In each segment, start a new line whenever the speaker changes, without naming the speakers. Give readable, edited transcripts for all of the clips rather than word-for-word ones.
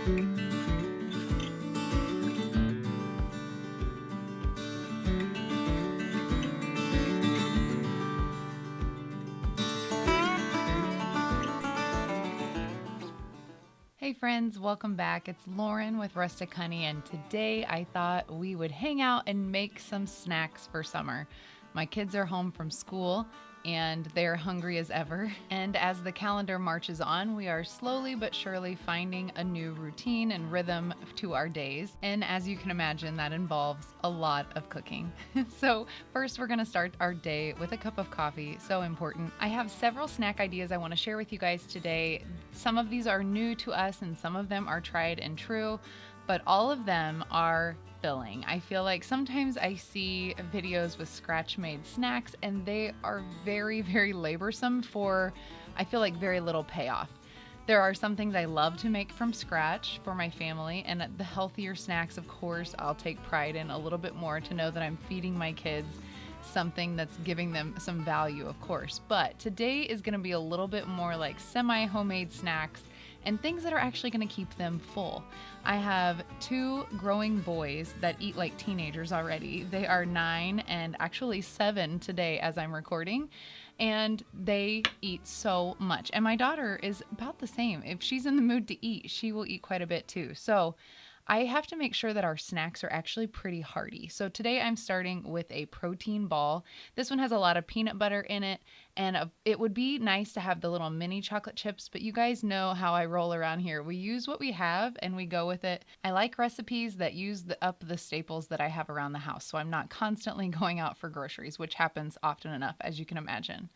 Hey friends, welcome back. It's Lauren with Rustic Honey, and today I thought we would hang out and make some snacks for summer. My kids are home from school and they're hungry as ever. And as the calendar marches on, we are slowly but surely finding a new routine and rhythm to our days. And as you can imagine, that involves a lot of cooking. So first, we're going to start our day with a cup of coffee. So important. I have several snack ideas I want to share with you guys today. Some of these are new to us and some of them are tried and true, but all of them are filling. I feel like sometimes I see videos with scratch-made snacks and they are very, very laborsome for, I feel like, very little payoff. There are some things I love to make from scratch for my family, and the healthier snacks, of course, I'll take pride in a little bit more to know that I'm feeding my kids something that's giving them some value, of course. But today is going to be a little bit more like semi-homemade snacks and things that are actually going to keep them full. I have two growing boys that eat like teenagers already. They are 9 and actually 7 today as I'm recording, and they eat so much. And my daughter is about the same. If she's in the mood to eat, she will eat quite a bit too. So I have to make sure that our snacks are actually pretty hearty. So today I'm starting with a protein ball. This one has a lot of peanut butter in it, and it would be nice to have the little mini chocolate chips, but you guys know how I roll around here. We use what we have and we go with it. I like recipes that use up the staples that I have around the house, so I'm not constantly going out for groceries, which happens often enough, as you can imagine.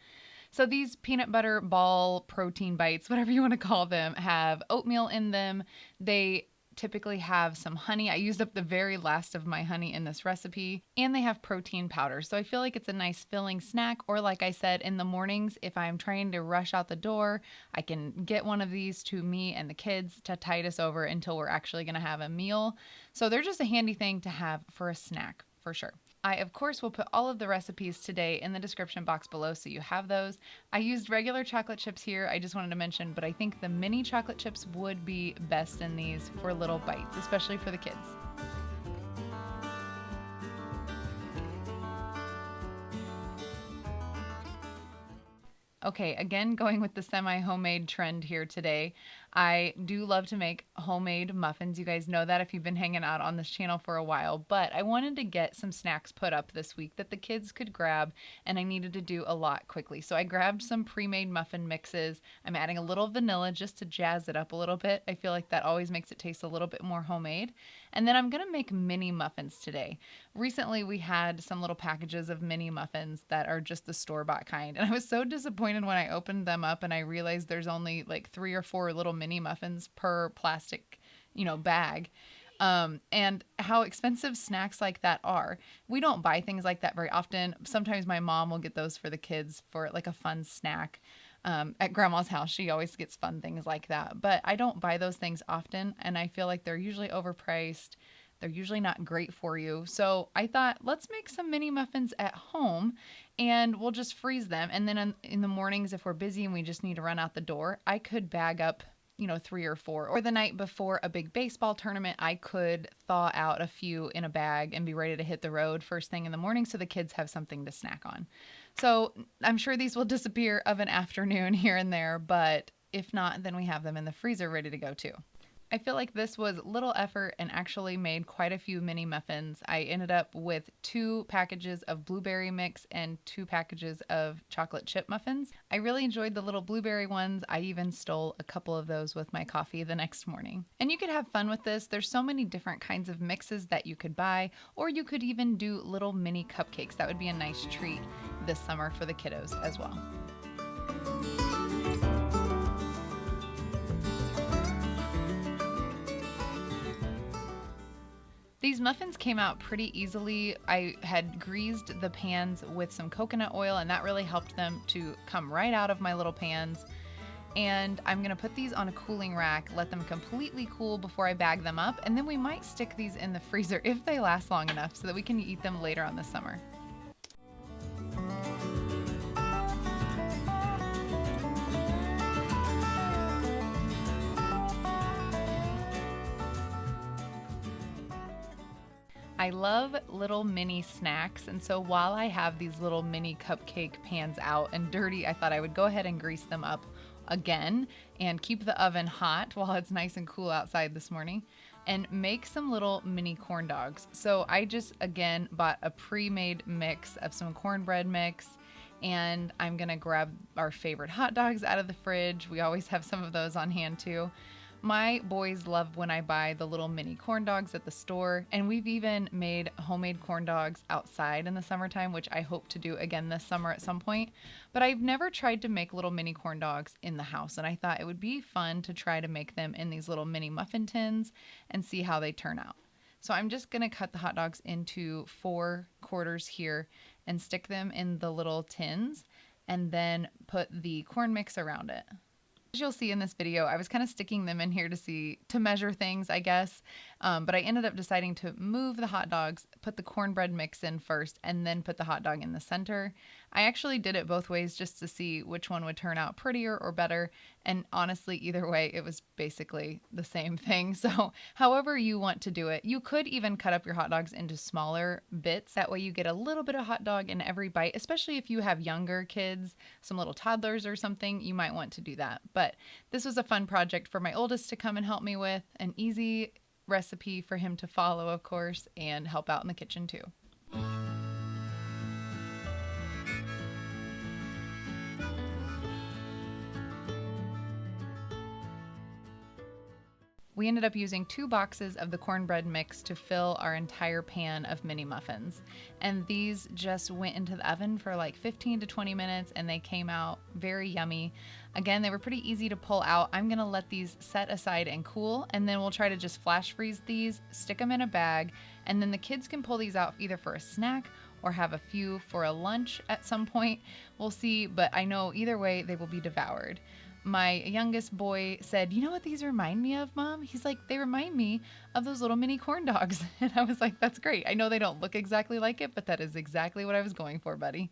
So these peanut butter ball protein bites, whatever you want to call them, have oatmeal in them. They typically have some honey. I used up the very last of my honey in this recipe, and they have protein powder. So I feel like it's a nice filling snack, or like I said, in the mornings, if I'm trying to rush out the door, I can get one of these to me and the kids to tide us over until we're actually going to have a meal. So they're just a handy thing to have for a snack for sure. I, of course, will put all of the recipes today in the description box below so you have those. I used regular chocolate chips here, I just wanted to mention, but I think the mini chocolate chips would be best in these for little bites, especially for the kids. Okay, again, going with the semi-homemade trend here today. I do love to make homemade muffins. You guys know that if you've been hanging out on this channel for a while, but I wanted to get some snacks put up this week that the kids could grab, and I needed to do a lot quickly. So I grabbed some pre-made muffin mixes. I'm adding a little vanilla just to jazz it up a little bit. I feel like that always makes it taste a little bit more homemade. And then I'm gonna make mini muffins today. Recently, we had some little packages of mini muffins that are just the store-bought kind, and I was so disappointed when I opened them up and I realized there's only like 3 or 4 little mini muffins per plastic, bag. And how expensive snacks like that are. We don't buy things like that very often. Sometimes my mom will get those for the kids for like a fun snack. At grandma's house, she always gets fun things like that. But I don't buy those things often, and I feel like they're usually overpriced. They're usually not great for you. So I thought, let's make some mini muffins at home and we'll just freeze them. And then in the mornings, if we're busy and we just need to run out the door, I could bag up 3 or 4. Or the night before a big baseball tournament, I could thaw out a few in a bag and be ready to hit the road first thing in the morning so the kids have something to snack on. So I'm sure these will disappear of an afternoon here and there, but if not, then we have them in the freezer ready to go too. I feel like this was little effort and actually made quite a few mini muffins. I ended up with 2 packages of blueberry mix and 2 packages of chocolate chip muffins. I really enjoyed the little blueberry ones. I even stole a couple of those with my coffee the next morning. And you could have fun with this. There's so many different kinds of mixes that you could buy, or you could even do little mini cupcakes. That would be a nice treat this summer for the kiddos as well. These muffins came out pretty easily. I had greased the pans with some coconut oil, and that really helped them to come right out of my little pans. And I'm gonna put these on a cooling rack, let them completely cool before I bag them up, and then we might stick these in the freezer if they last long enough so that we can eat them later on this summer. I love little mini snacks, and so while I have these little mini cupcake pans out and dirty, I thought I would go ahead and grease them up again and keep the oven hot while it's nice and cool outside this morning and make some little mini corn dogs. So I just again bought a pre-made mix of some cornbread mix, and I'm gonna grab our favorite hot dogs out of the fridge. We always have some of those on hand too. My boys love when I buy the little mini corn dogs at the store, and we've even made homemade corn dogs outside in the summertime, which I hope to do again this summer at some point. But I've never tried to make little mini corn dogs in the house, and I thought it would be fun to try to make them in these little mini muffin tins and see how they turn out. So I'm just gonna cut the hot dogs into 4 quarters here and stick them in the little tins and then put the corn mix around it. As you'll see in this video, I was kind of sticking them in here to measure things, I guess. But I ended up deciding to move the hot dogs, put the cornbread mix in first, and then put the hot dog in the center. I actually did it both ways just to see which one would turn out prettier or better. And honestly, either way, it was basically the same thing. So however you want to do it, you could even cut up your hot dogs into smaller bits. That way you get a little bit of hot dog in every bite, especially if you have younger kids, some little toddlers or something, you might want to do that. But this was a fun project for my oldest to come and help me with, an easy recipe for him to follow, of course, and help out in the kitchen too. We ended up using 2 boxes of the cornbread mix to fill our entire pan of mini muffins. And these just went into the oven for like 15 to 20 minutes and they came out very yummy. Again, they were pretty easy to pull out. I'm gonna let these set aside and cool, and then we'll try to just flash freeze these, stick them in a bag, and then the kids can pull these out either for a snack or have a few for a lunch at some point. We'll see, but I know either way they will be devoured. My youngest boy said, "You know what these remind me of, Mom?" He's like, "They remind me of those little mini corn dogs." And I was like, "That's great. I know they don't look exactly like it, but that is exactly what I was going for, buddy."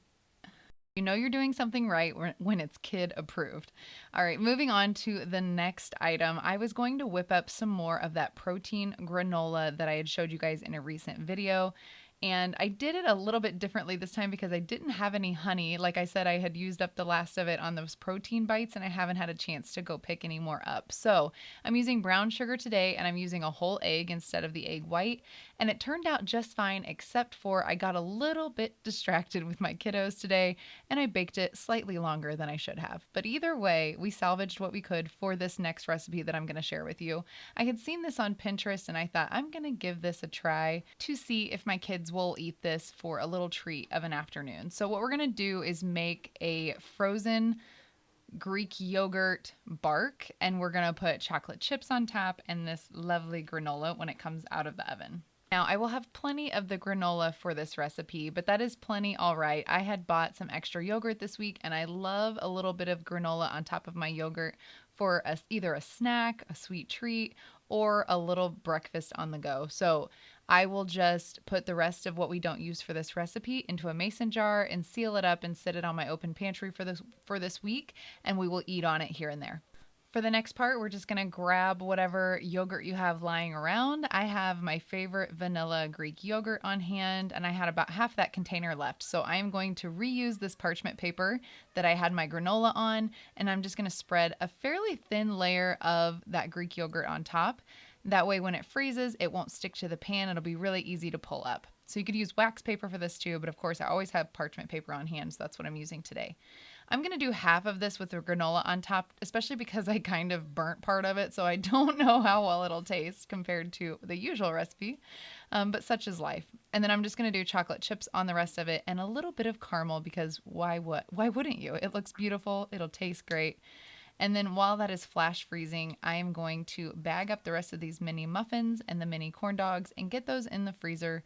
You know you're doing something right when it's kid approved. All right, moving on to the next item. I was going to whip up some more of that protein granola that I had showed you guys in a recent video. And I did it a little bit differently this time because I didn't have any honey. Like I said, I had used up the last of it on those protein bites and I haven't had a chance to go pick any more up. So I'm using brown sugar today and I'm using a whole egg instead of the egg white. And it turned out just fine, except for I got a little bit distracted with my kiddos today and I baked it slightly longer than I should have. But either way, we salvaged what we could for this next recipe that I'm going to share with you. I had seen this on Pinterest and I thought I'm going to give this a try to see if my kids will eat this for a little treat of an afternoon. So what we're going to do is make a frozen Greek yogurt bark, and we're going to put chocolate chips on top and this lovely granola when it comes out of the oven. Now, I will have plenty of the granola for this recipe, but that is plenty all right. I had bought some extra yogurt this week, and I love a little bit of granola on top of my yogurt for either a snack, a sweet treat, or a little breakfast on the go. So I will just put the rest of what we don't use for this recipe into a mason jar and seal it up and sit it on my open pantry for this week, and we will eat on it here and there. For the next part, we're just going to grab whatever yogurt you have lying around. I have my favorite vanilla Greek yogurt on hand, and I had about half that container left. So I'm going to reuse this parchment paper that I had my granola on, and I'm just going to spread a fairly thin layer of that Greek yogurt on top. That way when it freezes, it won't stick to the pan. It'll be really easy to pull up. So you could use wax paper for this too, but of course I always have parchment paper on hand, so that's what I'm using today. I'm going to do half of this with the granola on top, especially because I kind of burnt part of it, so I don't know how well it'll taste compared to the usual recipe, but such is life. And then I'm just going to do chocolate chips on the rest of it and a little bit of caramel because why wouldn't you? It looks beautiful. It'll taste great. And then while that is flash freezing, I am going to bag up the rest of these mini muffins and the mini corn dogs and get those in the freezer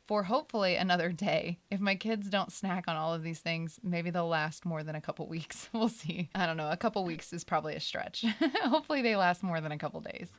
for hopefully another day. If my kids don't snack on all of these things, maybe they'll last more than a couple weeks. We'll see. I don't know. A couple weeks is probably a stretch. Hopefully they last more than a couple days.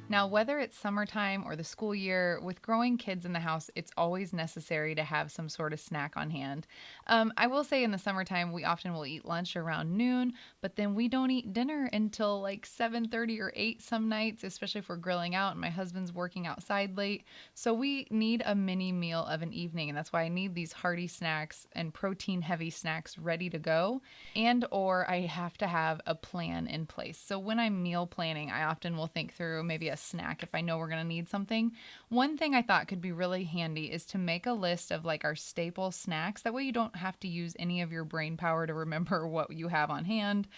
Now, whether it's summertime or the school year, with growing kids in the house, it's always necessary to have some sort of snack on hand. I will say in the summertime, we often will eat lunch around noon, but then we don't eat dinner until like 7:30 or 8 some nights, especially if we're grilling out and my husband's working outside late. So we need a mini meal of an evening, and that's why I need these hearty snacks and protein heavy snacks ready to go, and or I have to have a plan in place. So when I'm meal planning, I often will think through maybe a snack if I know we're going to need something. One thing I thought could be really handy is to make a list of like our staple snacks. That way you don't have to use any of your brain power to remember what you have on hand.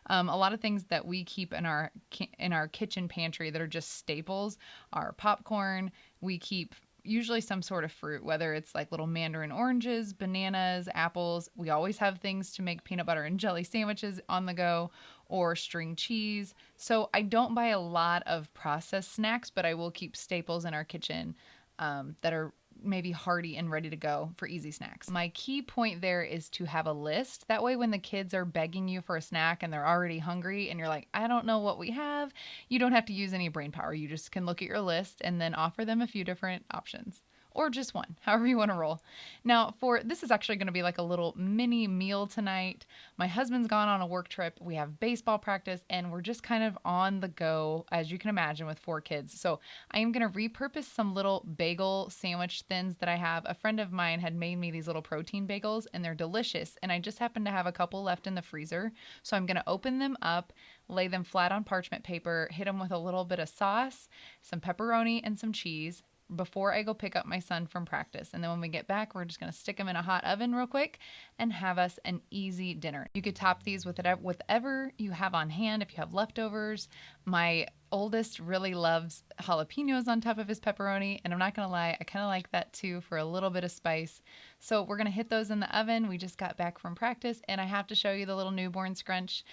A lot of things that we keep in our kitchen pantry that are just staples are popcorn. We keep usually some sort of fruit, whether it's like little mandarin oranges, bananas, apples. We always have things to make peanut butter and jelly sandwiches on the go, or string cheese. So I don't buy a lot of processed snacks, but I will keep staples in our kitchen that are maybe hearty and ready to go for easy snacks. My key point there is to have a list. That way, when the kids are begging you for a snack and they're already hungry and you're like, I don't know what we have, you don't have to use any brain power. You just can look at your list and then offer them a few different options. Or just one, however you want to roll. Now, for this is actually going to be like a little mini meal tonight. My husband's gone on a work trip. We have baseball practice, and we're just kind of on the go, as you can imagine, with 4 kids. So I am going to repurpose some little bagel sandwich thins that I have. A friend of mine had made me these little protein bagels, and they're delicious. And I just happen to have a couple left in the freezer. So I'm going to open them up, lay them flat on parchment paper, hit them with a little bit of sauce, some pepperoni, and some cheese before I go pick up my son from practice. And then when we get back, we're just going to stick them in a hot oven real quick and have us an easy dinner. You could top these with whatever you have on hand if you have leftovers. My oldest really loves jalapenos on top of his pepperoni, and I'm not going to lie, I kind of like that too for a little bit of spice. So we're going to hit those in the oven. We just got back from practice, and I have to show you the little newborn scrunch.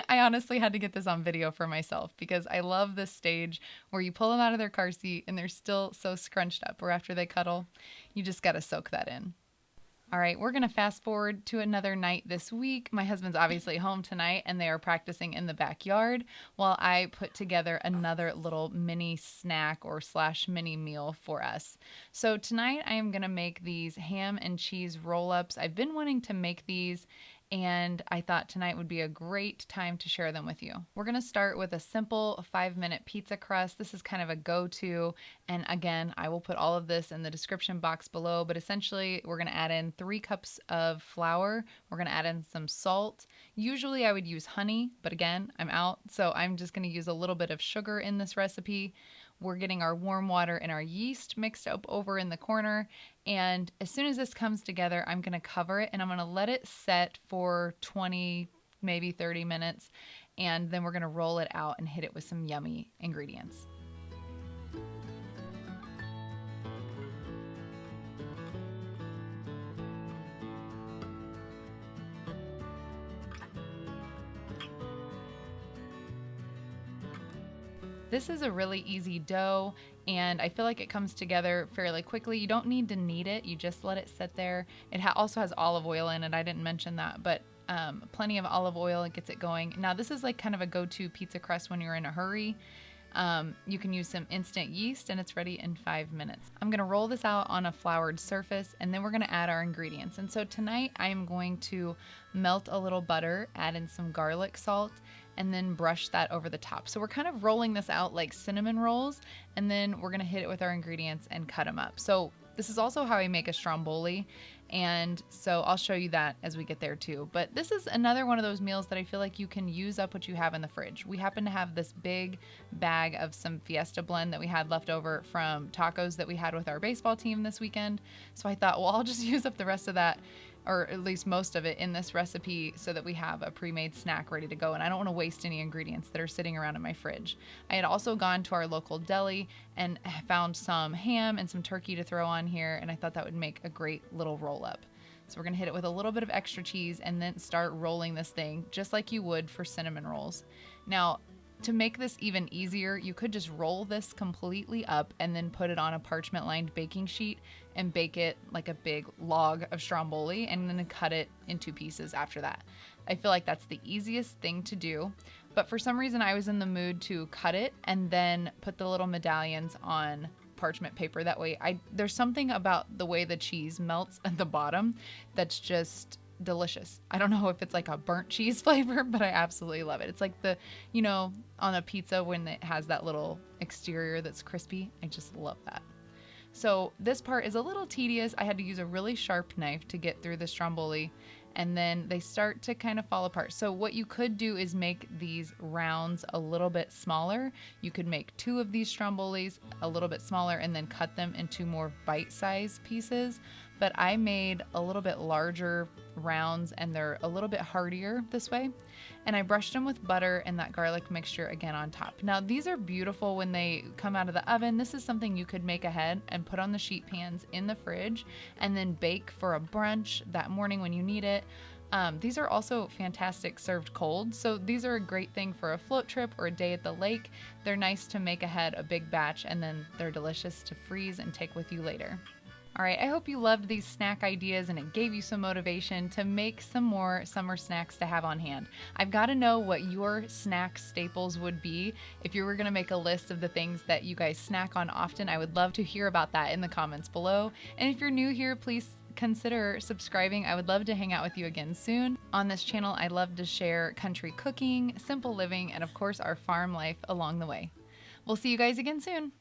I honestly had to get this on video for myself because I love this stage where you pull them out of their car seat and they're still so scrunched up, or after they cuddle. You just got to soak that in. All right, we're going to fast forward to another night this week. My husband's obviously home tonight, and they are practicing in the backyard while I put together another little mini snack or slash mini meal for us. So tonight I am going to make these ham and cheese roll-ups. I've been wanting to make these, and I thought tonight would be a great time to share them with you. We're going to start with a simple 5-minute pizza crust. This is kind of a go-to, and again, I will put all of this in the description box below, but essentially we're going to add in 3 cups of flour. We're going to add in some salt. Usually I would use honey, but again, I'm out, so I'm just going to use a little bit of sugar in this recipe. We're getting our warm water and our yeast mixed up over in the corner. And as soon as this comes together, I'm going to cover it and I'm going to let it set for 20, maybe 30 minutes. And then we're going to roll it out and hit it with some yummy ingredients. This is a really easy dough, and I feel like it comes together fairly quickly. You don't need to knead it. You just let it sit there. It also has olive oil in it. I didn't mention that, but plenty of olive oil. It gets it going. Now, this is like kind of a go-to pizza crust when you're in a hurry. You can use some instant yeast, and it's ready in 5 minutes. I'm going to roll this out on a floured surface, and then we're going to add our ingredients. And so tonight I am going to melt a little butter, add in some garlic salt, and then brush that over the top. So we're kind of rolling this out like cinnamon rolls, and then we're going to hit it with our ingredients and cut them up. So this is also how I make a stromboli, and so I'll show you that as we get there too. But this is another one of those meals that I feel like you can use up what you have in the fridge. We happen to have this big bag of some Fiesta blend that we had left over from tacos that we had with our baseball team this weekend. So I thought, well, I'll just use up the rest of that, or at least most of it, in this recipe so that we have a pre-made snack ready to go. And I don't want to waste any ingredients that are sitting around in my fridge. I had also gone to our local deli and found some ham and some turkey to throw on here, and I thought that would make a great little roll up. So we're going to hit it with a little bit of extra cheese and then start rolling this thing just like you would for cinnamon rolls. Now, to make this even easier, you could just roll this completely up and then put it on a parchment-lined baking sheet and bake it like a big log of stromboli, and then cut it in 2 pieces after that. I feel like that's the easiest thing to do. But for some reason, I was in the mood to cut it and then put the little medallions on parchment paper. That way, there's something about the way the cheese melts at the bottom that's just delicious. I don't know if it's like a burnt cheese flavor, but I absolutely love it. It's like on a pizza when it has that little exterior that's crispy. I just love that. So this part is a little tedious. I had to use a really sharp knife to get through the stromboli, and then they start to kind of fall apart. So what you could do is make these rounds a little bit smaller. You could make 2 of these strombolis a little bit smaller and then cut them into more bite-sized pieces. But I made a little bit larger rounds, and they're a little bit heartier this way. And I brushed them with butter and that garlic mixture again on top. Now these are beautiful when they come out of the oven. This is something you could make ahead and put on the sheet pans in the fridge and then bake for a brunch that morning when you need it. These are also fantastic served cold. So these are a great thing for a float trip or a day at the lake. They're nice to make ahead, a big batch, and then they're delicious to freeze and take with you later. All right, I hope you loved these snack ideas and it gave you some motivation to make some more summer snacks to have on hand. I've got to know what your snack staples would be. If you were going to make a list of the things that you guys snack on often, I would love to hear about that in the comments below. And if you're new here, please consider subscribing. I would love to hang out with you again soon. On this channel, I love to share country cooking, simple living, and of course, our farm life along the way. We'll see you guys again soon.